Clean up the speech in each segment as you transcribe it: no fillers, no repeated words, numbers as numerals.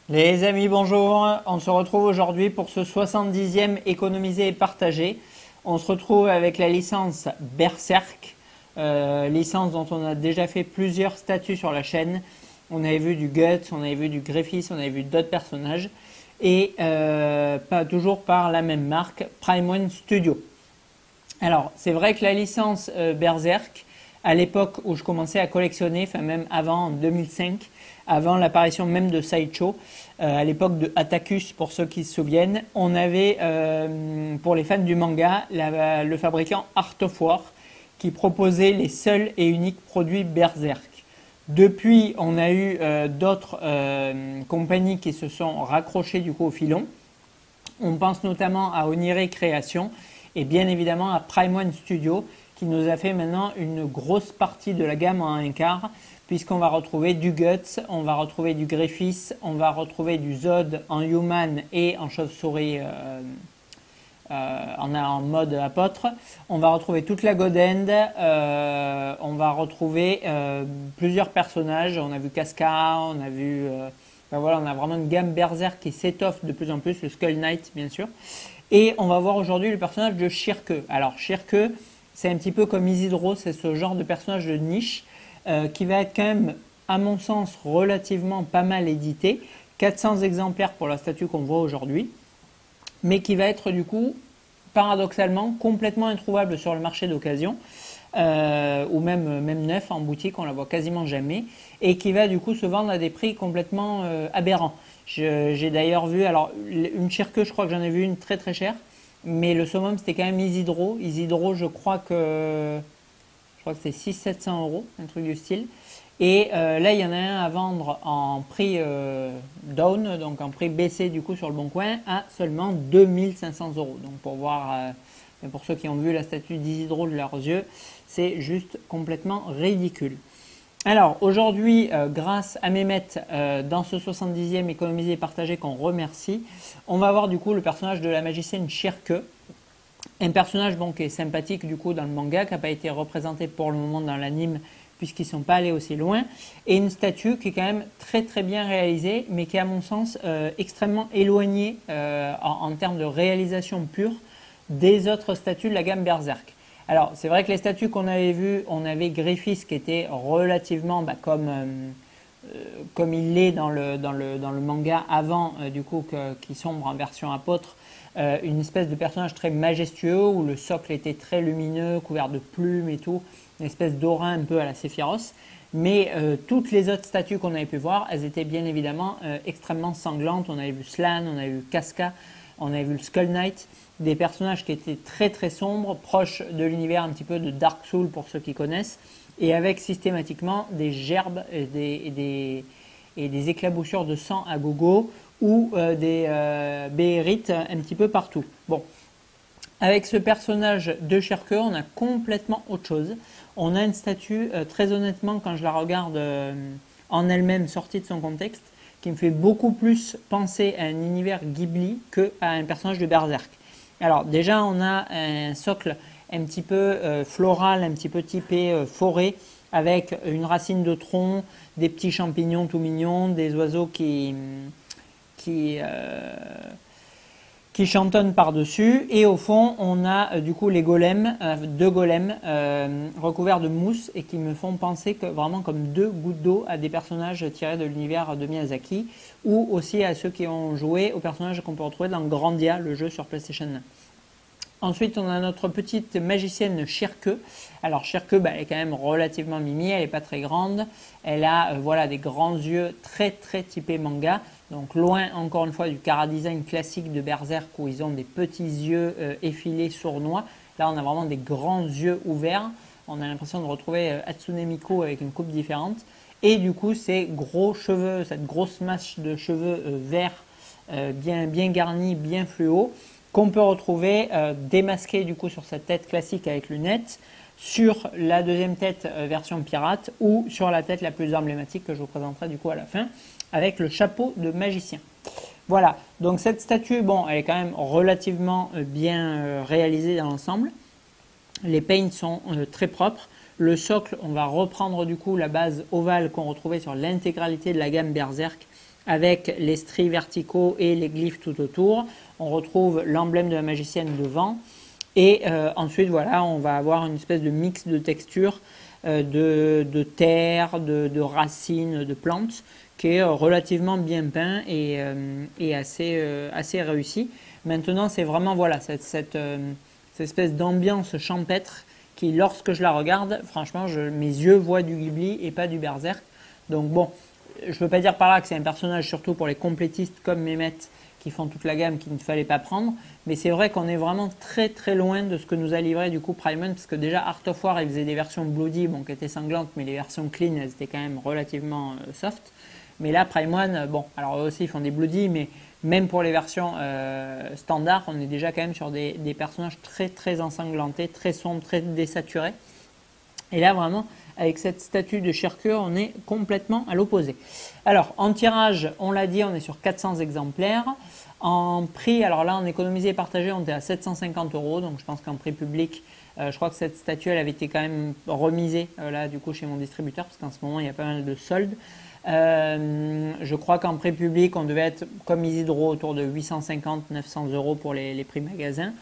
Les amis, bonjour. On se retrouve aujourd'hui pour ce 70e économiser et partager. On se retrouve avec la licence Berserk, licence dont on a déjà fait plusieurs statuts sur la chaîne. On avait vu du Guts, on avait vu du Griffiths, on avait vu d'autres personnages. Et pas toujours par la même marque, Prime One Studio. Alors, c'est vrai que la licence Berserk, à l'époque où je commençais à collectionner, enfin même avant, en 2005, avant l'apparition même de Sideshow, à l'époque de Atacus, pour ceux qui se souviennent, on avait, pour les fans du manga, le fabricant Art of War, qui proposait les seuls et uniques produits Berserk. Depuis, on a eu d'autres compagnies qui se sont raccrochées du coup au filon. On pense notamment à Onire Création et bien évidemment à Prime One Studio qui nous a fait maintenant une grosse partie de la gamme en un quart puisqu'on va retrouver du Guts, on va retrouver du Griffiths, on va retrouver du Zod en Human et en chauve-souris en mode apôtre. On va retrouver toute la God End, on va retrouver plusieurs personnages, on a vu Casca, on a vu... ben voilà, on a vraiment une gamme Berserk qui s'étoffe de plus en plus, le Skull Knight bien sûr. Et on va voir aujourd'hui le personnage de Shirke. Alors Shirke, c'est un petit peu comme Isidro, c'est ce genre de personnage de niche qui va être quand même, à mon sens, relativement pas mal édité. 400 exemplaires pour la statue qu'on voit aujourd'hui, mais qui va être du coup, paradoxalement, complètement introuvable sur le marché d'occasion. Ou même neuf en boutique, on la voit quasiment jamais, et qui va du coup se vendre à des prix complètement aberrants. J'ai d'ailleurs vu, alors une Shirke, je crois que j'en ai vu une très très chère, mais le summum c'était quand même Isidro. Isidro, je crois que c'était 600-700 euros, un truc du style. Et là, il y en a un à vendre en prix down, donc en prix baissé du coup sur le bon coin, à seulement 2500 euros. Donc pour voir, pour ceux qui ont vu la statue d'Isidro de leurs yeux, c'est juste complètement ridicule. Alors aujourd'hui, grâce à Mehmet, dans ce 70e économisé et partagé qu'on remercie, on va voir du coup le personnage de la magicienne Shirke. Un personnage bon, qui est sympathique du coup dans le manga, qui n'a pas été représenté pour le moment dans l'anime puisqu'ils ne sont pas allés aussi loin, et une statue qui est quand même très très bien réalisée, mais qui est à mon sens extrêmement éloignée en termes de réalisation pure des autres statues de la gamme Berserk. Alors c'est vrai que les statues qu'on avait vues, on avait Griffiths qui était relativement comme il l'est dans le manga avant du coup qui sombre en version apôtre, une espèce de personnage très majestueux où le socle était très lumineux, couvert de plumes et tout, une espèce d'aura un peu à la Sephiroth. Mais toutes les autres statues qu'on avait pu voir, elles étaient bien évidemment extrêmement sanglantes. On avait vu Slan, on avait vu Casca, on avait vu le Skull Knight, des personnages qui étaient très très sombres, proches de l'univers un petit peu de Dark Souls pour ceux qui connaissent, et avec systématiquement des gerbes et des éclaboussures de sang à gogo, ou des béhérites un petit peu partout. Bon, avec ce personnage de Shirke, on a complètement autre chose. On a une statue, très honnêtement, quand je la regarde en elle-même, sortie de son contexte, qui me fait beaucoup plus penser à un univers Ghibli qu'à un personnage de Berserk. Alors déjà, on a un socle un petit peu floral, un petit peu typé forêt, avec une racine de tronc, des petits champignons tout mignons, des oiseaux qui chantonnent par-dessus, et au fond on a du coup les golems, deux golems recouverts de mousse et qui me font penser vraiment comme deux gouttes d'eau à des personnages tirés de l'univers de Miyazaki, ou aussi à ceux qui ont joué aux personnages qu'on peut retrouver dans Grandia, le jeu sur PlayStation 1. Ensuite, on a notre petite magicienne Shirke. Alors Shirke, elle est quand même relativement mimi, elle n'est pas très grande. Elle a voilà, des grands yeux très très typés manga. Donc loin encore une fois du chara-design classique de Berserk où ils ont des petits yeux effilés sournois. Là, on a vraiment des grands yeux ouverts. On a l'impression de retrouver Hatsune Miku avec une coupe différente. Et du coup, ces gros cheveux, cette grosse masse de cheveux verts bien garnis, bien fluo, qu'on peut retrouver démasqué du coup sur cette tête classique avec lunettes, sur la deuxième tête version pirate, ou sur la tête la plus emblématique que je vous présenterai du coup à la fin, avec le chapeau de magicien. Voilà, donc cette statue, bon, elle est quand même relativement bien réalisée dans l'ensemble. Les paints sont très propres. Le socle, on va reprendre du coup la base ovale qu'on retrouvait sur l'intégralité de la gamme Berserk, avec les stries verticaux et les glyphes tout autour. On retrouve l'emblème de la magicienne devant. Et ensuite, voilà, on va avoir une espèce de mix de textures de terre, de racines, de plantes, qui est relativement bien peint et assez réussi. Maintenant, c'est vraiment voilà, cette espèce d'ambiance champêtre qui, lorsque je la regarde, franchement, mes yeux voient du Ghibli et pas du Berserk. Donc bon, je ne veux pas dire par là que c'est un personnage surtout pour les complétistes comme Mehmet qui font toute la gamme qu'il ne fallait pas prendre, mais c'est vrai qu'on est vraiment très très loin de ce que nous a livré du coup Primon, parce que déjà Art of War il faisait des versions bloody bon, qui étaient sanglantes, mais les versions clean elles étaient quand même relativement soft. Mais là Primon, bon, alors eux aussi ils font des bloody, mais même pour les versions standards, on est déjà quand même sur des personnages très très ensanglantés, très sombres, très désaturés. Et là vraiment, avec cette statue de Shirker, on est complètement à l'opposé. Alors, en tirage, on l'a dit, on est sur 400 exemplaires. En prix, alors là, en économisé et partagé, on est à 750 €. Donc, je pense qu'en prix public, je crois que cette statue, elle avait été quand même remisée, là, du coup, chez mon distributeur, parce qu'en ce moment, il y a pas mal de soldes. Je crois qu'en prix public, on devait être, comme Isidro, autour de 850-900 € pour les prix magasins.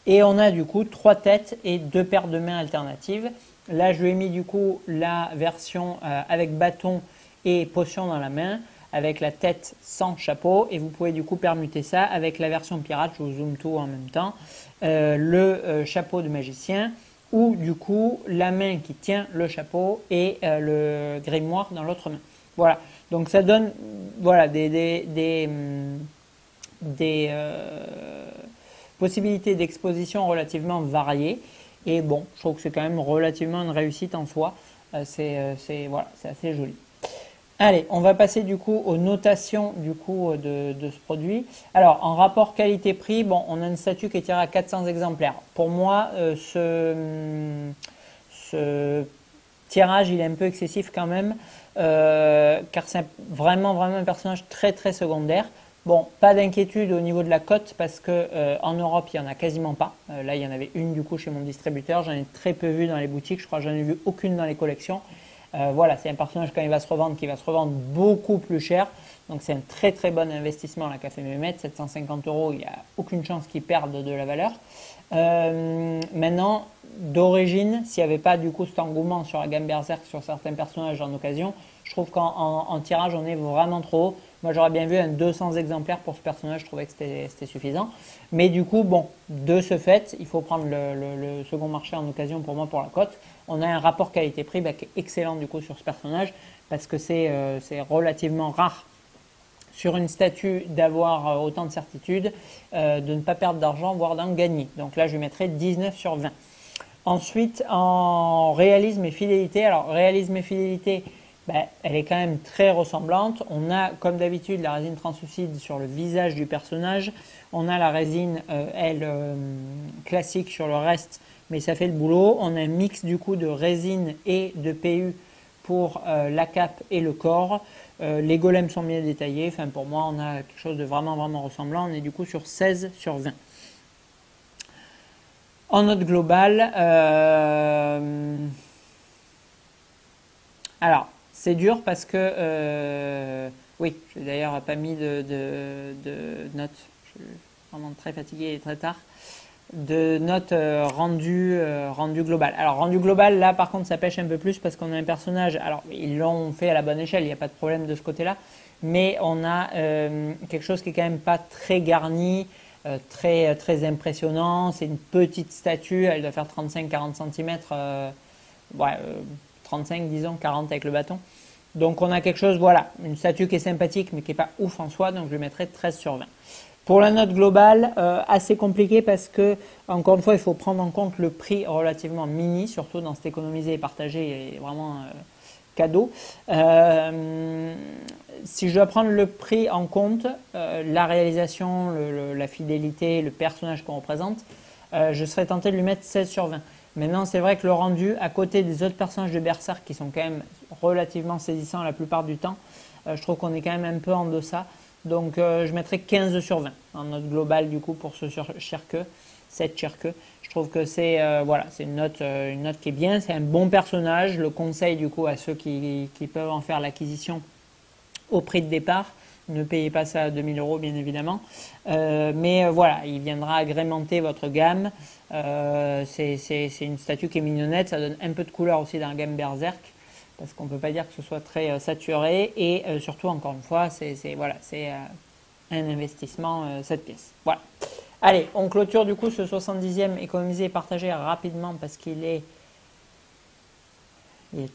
Et on a, du coup, 3 têtes et 2 paires de mains alternatives. Là, je lui ai mis du coup la version avec bâton et potion dans la main, avec la tête sans chapeau. Et vous pouvez du coup permuter ça avec la version pirate, je vous zoome tout en même temps, le chapeau de magicien, ou du coup la main qui tient le chapeau et le grimoire dans l'autre main. Voilà, donc ça donne voilà, des possibilités d'exposition relativement variées. Et bon, je trouve que c'est quand même relativement une réussite en soi. Voilà, c'est assez joli. Allez, on va passer du coup aux notations du coup de ce produit. Alors, en rapport qualité-prix, bon, on a une statue qui est tirée à 400 exemplaires. Pour moi, ce tirage, il est un peu excessif quand même, car c'est vraiment un personnage très très secondaire. Bon, pas d'inquiétude au niveau de la cote parce que en Europe, il n'y en a quasiment pas. Là, il y en avait une du coup chez mon distributeur. J'en ai très peu vu dans les boutiques. Je crois que j'en ai vu aucune dans les collections. Voilà, c'est un personnage quand il va se revendre qui va se revendre beaucoup plus cher. Donc c'est un très très bon investissement la Café Mehmet. 750 €, il n'y a aucune chance qu'il perde de la valeur. Maintenant, d'origine, s'il n'y avait pas du coup cet engouement sur la gamme Berserk sur certains personnages en occasion, je trouve qu'en tirage, on est vraiment trop haut. Moi, j'aurais bien vu un 200 exemplaires pour ce personnage, je trouvais que c'était suffisant. Mais du coup, bon, de ce fait, il faut prendre le second marché en occasion pour moi pour la cote. On a un rapport qualité-prix qui est excellent du coup sur ce personnage parce que c'est relativement rare sur une statue d'avoir autant de certitude, de ne pas perdre d'argent, voire d'en gagner. Donc là, je mettrai 19 sur 20. Ensuite, en réalisme et fidélité, alors réalisme et fidélité, elle est quand même très ressemblante. On a, comme d'habitude, la résine translucide sur le visage du personnage. On a la résine, classique sur le reste, mais ça fait le boulot. On a un mix du coup de résine et de PU pour la cape et le corps. Les golems sont bien détaillés. Enfin, pour moi, on a quelque chose de vraiment ressemblant. On est du coup sur 16 sur 20. En note globale, alors, c'est dur parce que, oui, je n'ai d'ailleurs pas mis de notes, je suis vraiment très fatigué et très tard, de notes rendu global. Alors, rendu global, là par contre, ça pêche un peu plus parce qu'on a un personnage, alors ils l'ont fait à la bonne échelle, il n'y a pas de problème de ce côté-là, mais on a quelque chose qui est quand même pas très garni, très impressionnant. C'est une petite statue, elle doit faire 35-40 cm, 35 disons, 40 avec le bâton. Donc on a quelque chose, voilà, une statue qui est sympathique mais qui n'est pas ouf en soi, donc je lui mettrai 13 sur 20. Pour la note globale, assez compliqué parce que, encore une fois, il faut prendre en compte le prix relativement mini, surtout dans cet économisé et partagé, et vraiment cadeau. Si je dois prendre le prix en compte, la réalisation, la fidélité, le personnage qu'on représente, je serais tenté de lui mettre 16 sur 20. Maintenant, c'est vrai que le rendu, à côté des autres personnages de Berserk qui sont quand même relativement saisissants la plupart du temps, je trouve qu'on est quand même un peu en deçà. Donc, je mettrai 15 sur 20 en note globale du coup pour ce Shirker, cette Shirker. Je trouve que c'est voilà, c'est une note qui est bien, c'est un bon personnage. Je le conseille du coup à ceux qui peuvent en faire l'acquisition au prix de départ. Ne payez pas ça à 2000 euros, bien évidemment. Mais voilà, il viendra agrémenter votre gamme. C'est une statue qui est mignonnette. Ça donne un peu de couleur aussi dans la gamme Berserk. Parce qu'on ne peut pas dire que ce soit très saturé. Et surtout, encore une fois, c'est voilà, un investissement, cette pièce. Voilà. Allez, on clôture du coup ce 70e économisé et partagé rapidement parce il est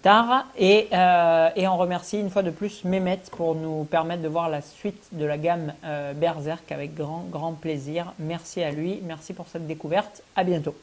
tard. Et on remercie une fois de plus Mehmet pour nous permettre de voir la suite de la gamme Berserk avec grand plaisir. Merci à lui, merci pour cette découverte. À bientôt.